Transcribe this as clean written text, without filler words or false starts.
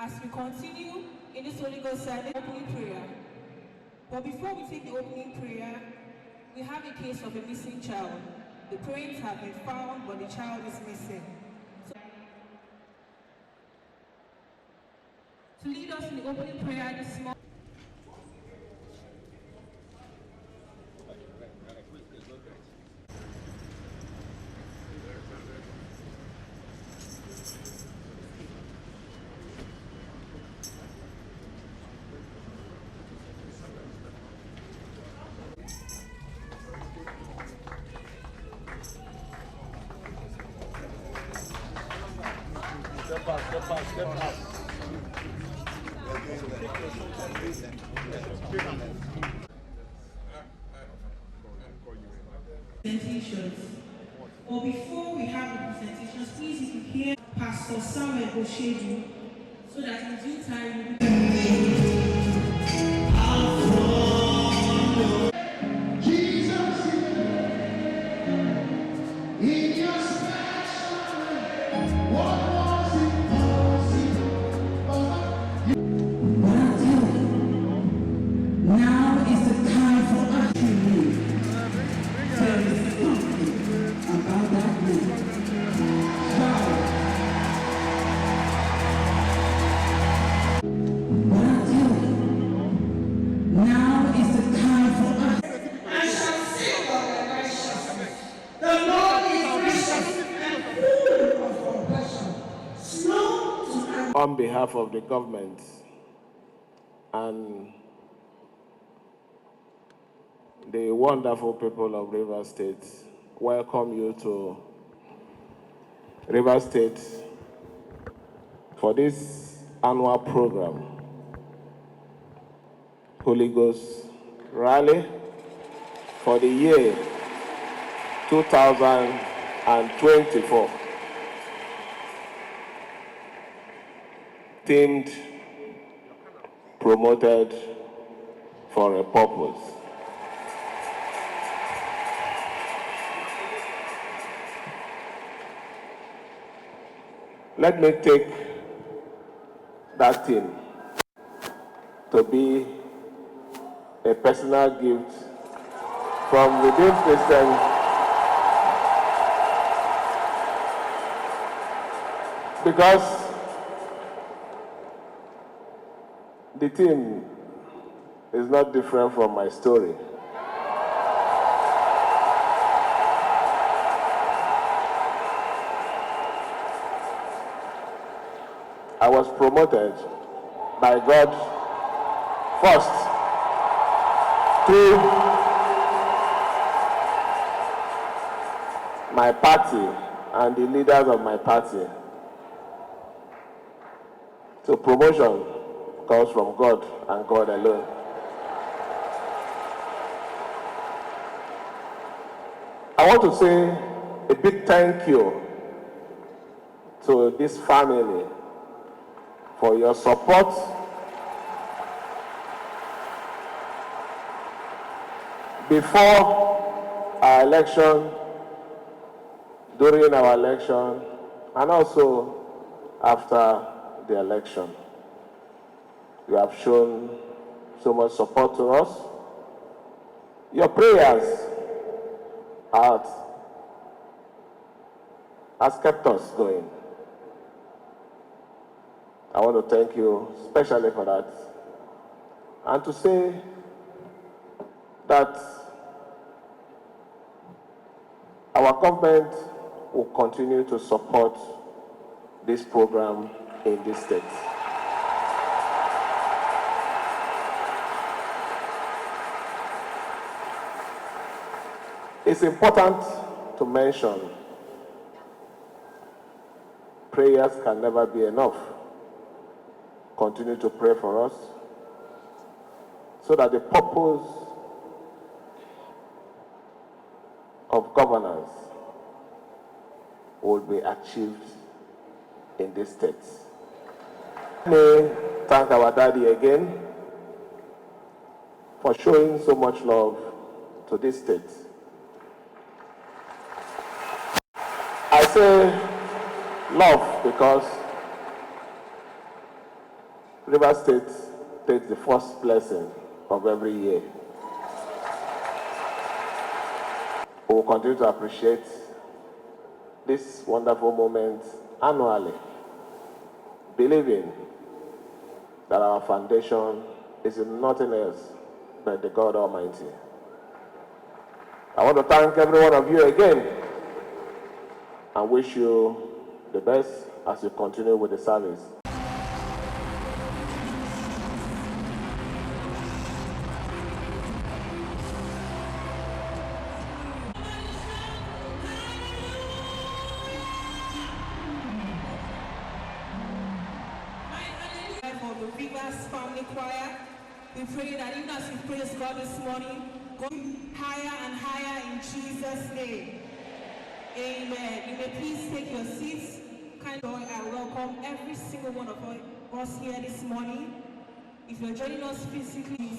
as we continue in this Holy Ghost service, opening prayer. But before we take the opening prayer, we have a case of a missing child. The parents have been found, but the child is missing. So, to lead us in the opening prayer this morning, Step up. presentations. But before we have the presentations, please, if you hear Pastor Samuel Oshedu, so that in due time we Jesus, in your special way, what was impossible? But I tell you, now is the time for us to move. There is something about that move. But I tell you, now is the time for us. I shall sing of the righteousness. The Lord is gracious and full of compassion, slow to anger. On behalf of the government and the wonderful people of Rivers State, welcome you to Rivers State for this annual program, Holy Ghost Rally for the year 2024. Themed, promoted for a purpose. Let me take that theme to be a personal gift from within Christian, because the theme is not different from my story. I was promoted by God first through my party and the leaders of my party. So promotion comes from God and God alone. I want to say a big thank you to this family for your support before our election, during our election, and also after the election. You have shown so much support to us. Your prayers has kept us going. I want to thank you especially for that, and to say that our government will continue to support this program in this state. It's important to mention prayers can never be enough. Continue to pray for us so that the purpose of governance will be achieved in this state. Let me thank our daddy again for showing so much love to this state. I say love because Rivers State takes the first blessing of every year. We will continue to appreciate this wonderful moment annually, believing that our foundation is in nothing else but the God Almighty. I want to thank every one of you again and wish you the best as you continue with the service. For the Rivers Family Choir, we pray that even as we praise God this morning, go higher and higher in Jesus' name. Amen. You may please take your seats. Kind of, I welcome every single one of us here this morning. If you're joining us physically,